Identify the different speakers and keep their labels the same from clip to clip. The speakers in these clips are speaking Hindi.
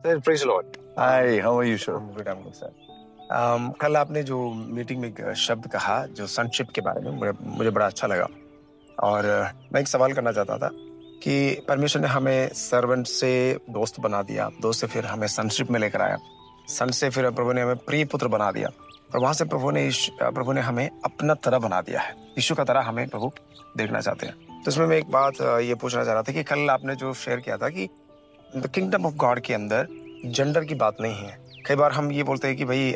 Speaker 1: Praise Lord.
Speaker 2: Hi, how are you, sir?
Speaker 1: Good afternoon sir. कल आपने जो मीटिंग में एक शब्द कहा जो सनशिप के बारे में मुझे बड़ा अच्छा लगा। और मैं एक सवाल करना चाहता था कि परमेश्वर ने हमें सर्वेंट से दोस्त बना दिया, दोस्त से फिर हमें सनशिप में लेकर आया, सन से फिर प्रभु ने हमें प्रिय पुत्र बना दिया, और वहां से प्रभु ने हमें अपना तरह बना दिया है। यीशु का तरह हमें प्रभु देखना चाहते हैं। तो इसमें मैं एक बात ये पूछना चाह रहा था कि कल आपने जो शेयर किया था कि किंगडम ऑफ गॉड के अंदर जेंडर की बात नहीं है। कई बार हम ये बोलते हैं कि भाई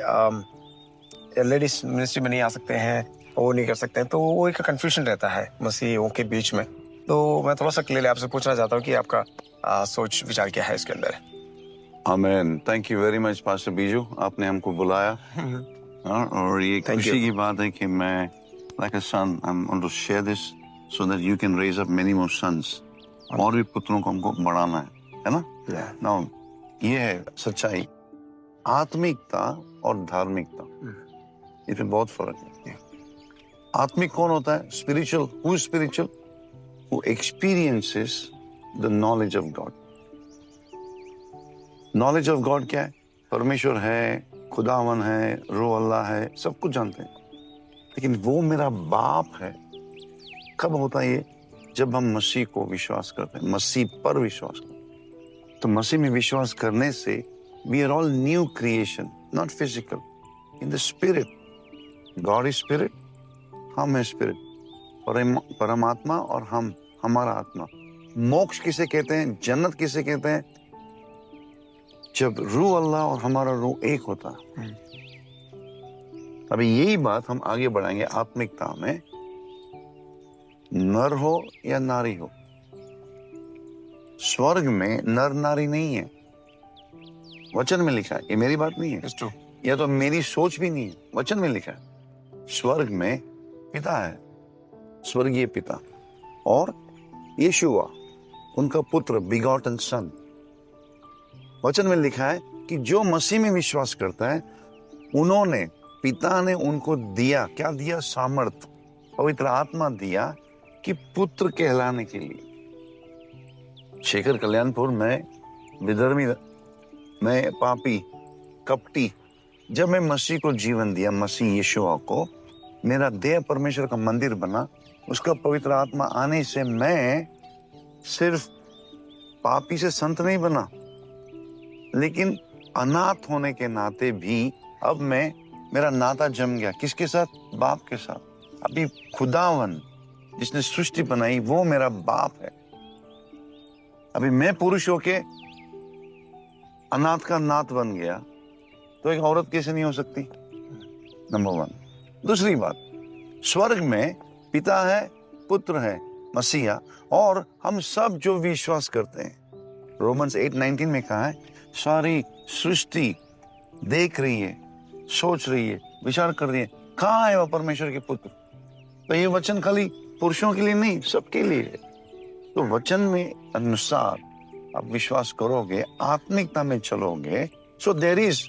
Speaker 1: लेडीज मिनिस्ट्री में नहीं आ सकते हैं, वो नहीं कर सकते हैं, तो वो एक कंफ्यूजन रहता है मसीहियों के बीच में। तो मैं थोड़ा सा क्लियर आपसे पूछना चाहता हूँ कि आपका सोच विचार क्या है इसके अंदर।
Speaker 2: Amen. Thank you very much, Pastor Biju. आपने हमको बुलाया और ये खुशी की बात है कि मैं like a son, I'm going to share this so that you can raise up many more sons. और भी पुत्रों को हमको बढ़ाना है ना? Now, ये है सच्चाई। आत्मिकता और धार्मिकता इसमें बहुत फर्क है। आत्मिक कौन होता है? Spiritual. Who is spiritual? Who experiences the knowledge of God. Knowledge of God क्या है? परमेश्वर है, खुदावन है, रूह अल्लाह है, सब कुछ जानते हैं। लेकिन वो मेरा बाप है कब होता है ये? जब हम मसीह को विश्वास करते हैं, मसीह पर विश्वास करते हैं। तो मसीह में विश्वास करने से we are all new creation, not physical, in the spirit. God is spirit, हम है स्पिरिट, परमात्मा और हम, हमारा आत्मा। मोक्ष किसे कहते हैं? जन्नत किसे कहते हैं? जब रूह अल्लाह और हमारा रूह एक होता है। अभी यही बात हम आगे बढ़ाएंगे आत्मिकता में। नर हो या नारी हो, स्वर्ग में नर नारी नहीं है, वचन में लिखा है। ये मेरी बात नहीं है, या तो मेरी सोच भी नहीं है, वचन में लिखा है। स्वर्ग में पिता है, स्वर्गीय पिता, और यीशुआ उनका पुत्र, बिगॉटन सन। वचन में लिखा है कि जो मसीह में विश्वास करता है उन्होंने, पिता ने उनको दिया, क्या दिया? सामर्थ, पवित्र आत्मा दिया कि पुत्र कहलाने के लिए। शेखर कल्याणपुर में विधर्मी, मैं पापी, कपटी, जब मैं मसीह को जीवन दिया, मसीह यीशुआ को, मेरा देह परमेश्वर का मंदिर बना। उसका पवित्र आत्मा आने से मैं सिर्फ पापी से संत नहीं बना, लेकिन अनाथ होने के नाते भी अब मेरा नाता जम गया। किसके साथ? बाप के साथ। अभी खुदावन जिसने सृष्टि बनाई वो मेरा बाप है। अभी मैं पुरुष होके अनाथ का नाथ बन गया, तो एक औरत कैसे नहीं हो सकती? Number one. दूसरी बात, स्वर्ग में पिता है, पुत्र है, मसीहा, और हम सब जो विश्वास करते हैं, रोमन्स 8:19 में कहा है, सारी सृष्टि देख रही है, सोच रही है, विचार कर रही है, कहाँ है वो परमेश्वर के पुत्र। तो ये वचन खाली पुरुषों के लिए नहीं, सबके लिए है। तो वचन में अनुसार आप विश्वास करोगे, आत्मिकता में चलोगे, so there is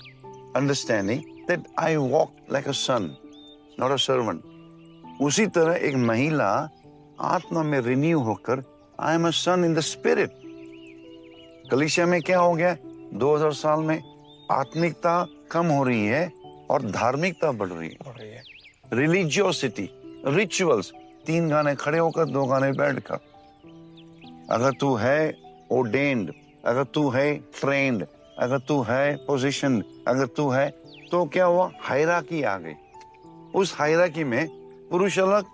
Speaker 2: understanding that I walk like a son, not a servant. उसी तरह एक महिला आत्मा में रिन्यू होकर, I am a son in the spirit. कलीसिया में क्या हो गया? 2000 साल में आत्मिकता कम हो रही है और धार्मिकता बढ़ रही है। रिलीजियोसिटी, रिचुअल्स, 3 गाने खड़े होकर, 2 गाने बैठकर। अगर तू है ओर्डेन्ड, अगर तू है ट्रेंड, अगर तू है पोजीशन, अगर तू है, तो क्या हुआ? हायरार्की आ गई। उस हायरार्की में पुरुष अलग,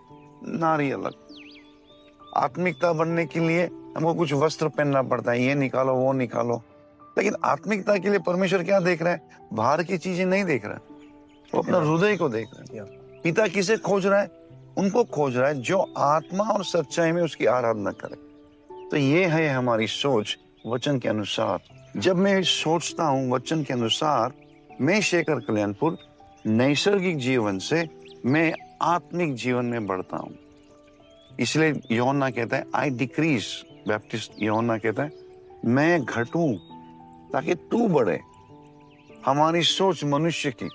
Speaker 2: नारी अलग। आत्मिकता बनने के लिए हमको कुछ वस्त्र पहनना पड़ता है, ये निकालो, वो निकालो। लेकिन आत्मिकता के लिए परमेश्वर क्या देख रहा है? बाहर की चीजें नहीं देख रहा है, वो अपना हृदय को देख रहा है। पिता किसे खोज रहा है? उनको खोज रहा है जो आत्मा और सच्चाई में उसकी आराधना करे। तो ये है हमारी सोच वचन के अनुसार। जब मैं सोचता हूँ वचन के अनुसार, मैं शेखर कल्याणपुर नैसर्गिक जीवन से मैं आत्मिक जीवन में बढ़ता हूँ। इसलिए यूहन्ना कहता है, आई डिक्रीज, बैप्टिस्ट यूहन्ना कहता है, मैं घटूं ताकि तू बढ़े। हमारी सोच मनुष्य की,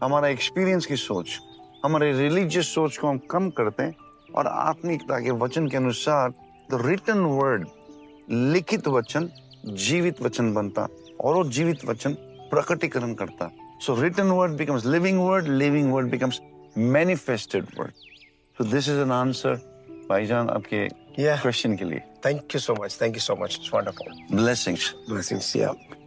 Speaker 2: हमारा एक्सपीरियंस की सोच, हमारे रिलीजियस सोच को हम कम करते हैं और आत्मिकता के वचन के अनुसार द रिटन वर्ड, लिखित वचन जीवित वचन बनता और वो जीवित वचन प्रकटीकरण करता. So written word becomes living word becomes manifested word. So this is an answer, भाईजान, आपके
Speaker 1: Yeah.
Speaker 2: क्वेश्चन के लिए.
Speaker 1: Thank you so much. Thank you so much. It's wonderful.
Speaker 2: Blessings.
Speaker 1: Blessings. Yeah.